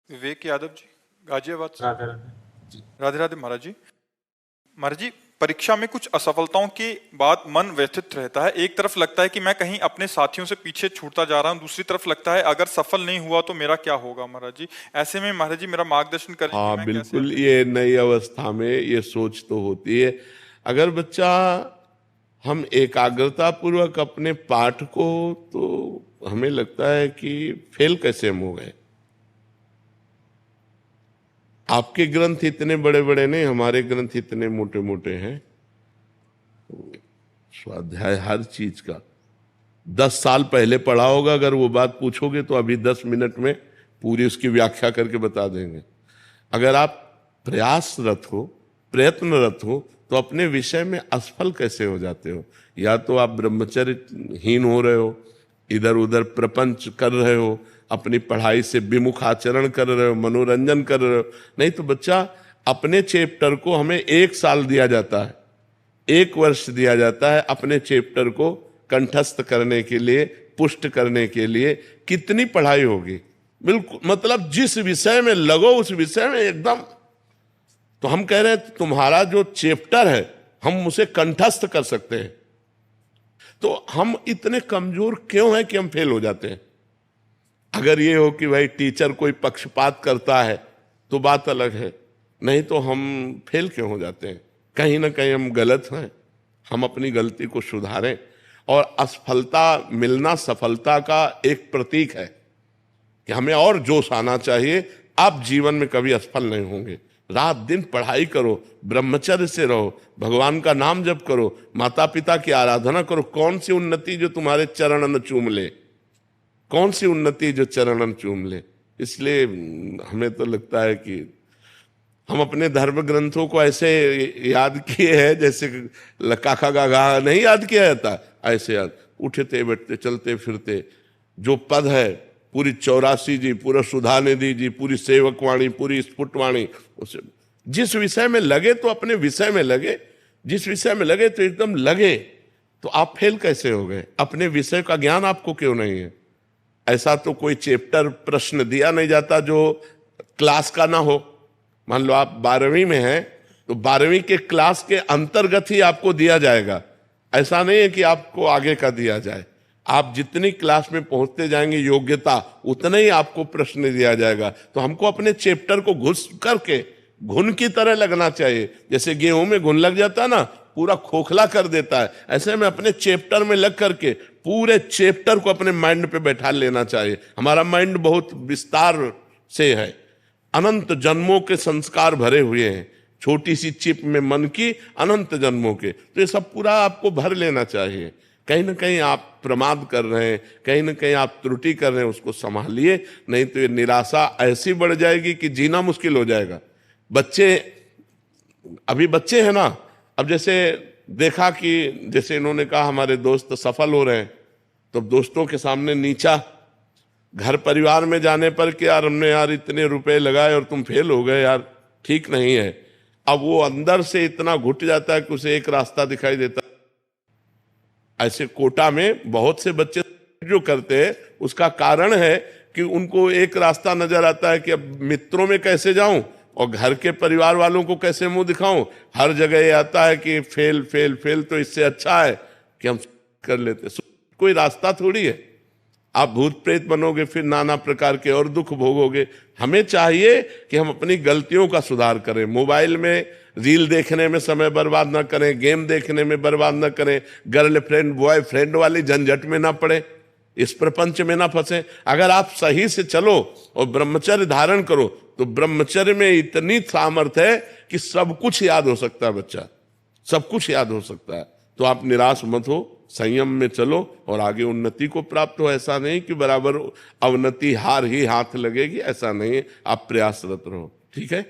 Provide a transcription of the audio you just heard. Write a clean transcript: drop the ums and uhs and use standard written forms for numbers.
विवेक यादव जी, गाजियाबाद से। राधे राधे। राधे राधे महाराज जी। महाराज जी, परीक्षा में कुछ असफलताओं के बाद मन व्यथित रहता है। एक तरफ लगता है कि मैं कहीं अपने साथियों से पीछे छूटता जा रहा हूं, दूसरी तरफ लगता है अगर सफल नहीं हुआ तो मेरा क्या होगा। महाराज जी, ऐसे में महाराज जी मेरा मार्गदर्शन करें कि हाँ मैं बिल्कुल, कैसे। ये नई अवस्था में ये सोच तो होती है। अगर बच्चा हम एकाग्रता पूर्वक अपने पाठ को, तो हमें लगता है कि फेल कैसे हम हो गए। आपके ग्रंथ इतने बड़े बड़े नहीं, हमारे ग्रंथ इतने मोटे मोटे हैं। स्वाध्याय हर चीज का 10 साल पहले पढ़ा होगा, अगर वो बात पूछोगे तो अभी 10 मिनट में पूरी उसकी व्याख्या करके बता देंगे। अगर आप प्रयासरत हो, प्रयत्नरत हो, तो अपने विषय में असफल कैसे हो जाते हो। या तो आप ब्रह्मचर्यहीन हो रहे हो, इधर उधर प्रपंच कर रहे हो, अपनी पढ़ाई से विमुख आचरण कर रहे हो, मनोरंजन कर रहे हो। नहीं तो बच्चा, अपने चैप्टर को हमें 1 साल दिया जाता है, 1 वर्ष दिया जाता है अपने चैप्टर को कंठस्थ करने के लिए, पुष्ट करने के लिए। कितनी पढ़ाई होगी। बिल्कुल, मतलब जिस विषय में लगो उस विषय में एकदम। तो हम कह रहे हैं तुम्हारा जो चैप्टर है हम उसे कंठस्थ कर सकते हैं। तो हम इतने कमजोर क्यों हैं कि हम फेल हो जाते हैं। अगर ये हो कि भाई टीचर कोई पक्षपात करता है तो बात अलग है, नहीं तो हम फेल क्यों हो जाते हैं। कहीं ना कहीं हम गलत हैं। हम अपनी गलती को सुधारें। और असफलता मिलना सफलता का एक प्रतीक है कि हमें और जोश आना चाहिए। आप जीवन में कभी असफल नहीं होंगे। रात दिन पढ़ाई करो, ब्रह्मचर्य से रहो, भगवान का नाम जप करो, माता पिता की आराधना करो। कौन सी उन्नति जो तुम्हारे चरणन चूम ले, कौन सी उन्नति जो चरणन चूम ले। इसलिए हमें तो लगता है कि हम अपने धर्म ग्रंथों को ऐसे याद किए हैं जैसे काका गागा नहीं याद किया जाता, ऐसे याद। उठते बैठते चलते फिरते जो पद है, पूरी 84 जी, पूरा सुधानिधि जी, पूरी सेवकवाणी, पूरी स्फुटवाणी, उसे जिस विषय में लगे तो अपने विषय में लगे। जिस विषय में लगे तो एकदम लगे। तो आप फेल कैसे हो गए। अपने विषय का ज्ञान आपको क्यों नहीं है। ऐसा तो कोई चैप्टर प्रश्न दिया नहीं जाता जो क्लास का ना हो। मान लो आप 12वीं में हैं तो 12वीं के क्लास के अंतर्गत ही आपको दिया जाएगा। ऐसा नहीं है कि आपको आगे का दिया जाए। आप जितनी क्लास में पहुंचते जाएंगे योग्यता, उतना ही आपको प्रश्न दिया जाएगा। तो हमको अपने चैप्टर को घुस करके घुन की तरह लगना चाहिए। जैसे गेहूं में घुन लग जाता है ना, पूरा खोखला कर देता है, ऐसे में अपने चैप्टर में लग करके पूरे चैप्टर को अपने माइंड पे बैठा लेना चाहिए। हमारा माइंड बहुत विस्तार से है, अनंत जन्मों के संस्कार भरे हुए हैं। छोटी सी चिप में मन की अनंत जन्मों के, तो ये सब पूरा आपको भर लेना चाहिए। कहीं ना कहीं आप प्रमाद कर रहे हैं, कहीं ना कहीं आप त्रुटि कर रहे हैं, उसको संभालिए। नहीं तो ये निराशा ऐसी बढ़ जाएगी कि जीना मुश्किल हो जाएगा। बच्चे, अभी बच्चे हैं ना, अब जैसे देखा कि जैसे इन्होंने कहा हमारे दोस्त सफल हो रहे हैं, तो दोस्तों के सामने नीचा, घर परिवार में जाने पर कि यार हमने यार इतने रुपए लगाए और तुम फेल हो गए, यार ठीक नहीं है। अब वो अंदर से इतना घुट जाता है कि उसे एक रास्ता दिखाई देता है। ऐसे कोटा में बहुत से बच्चे जो करते हैं, उसका कारण है कि उनको एक रास्ता नजर आता है कि अब मित्रों में कैसे जाऊं और घर के परिवार वालों को कैसे मुंह दिखाऊं। हर जगह ये आता है कि फेल फेल फेल, तो इससे अच्छा है कि हम कर लेते। कोई रास्ता थोड़ी है। आप भूत प्रेत बनोगे, फिर नाना प्रकार के और दुख भोगोगे। हमें चाहिए कि हम अपनी गलतियों का सुधार करें। मोबाइल में रील देखने में समय बर्बाद ना करें, गेम देखने में बर्बाद ना करें, गर्लफ्रेंड बॉयफ्रेंड वाली झंझट में ना पड़े, इस प्रपंच में ना फंसे। अगर आप सही से चलो और ब्रह्मचर्य धारण करो तो ब्रह्मचर्य में इतनी सामर्थ्य है कि सब कुछ याद हो सकता है। बच्चा सब कुछ याद हो सकता है। तो आप निराश मत हो, संयम में चलो और आगे उन्नति को प्राप्त हो। ऐसा नहीं कि बराबर अवनति हार ही हाथ लगेगी, ऐसा नहीं है। आप प्रयासरत रहो। ठीक है।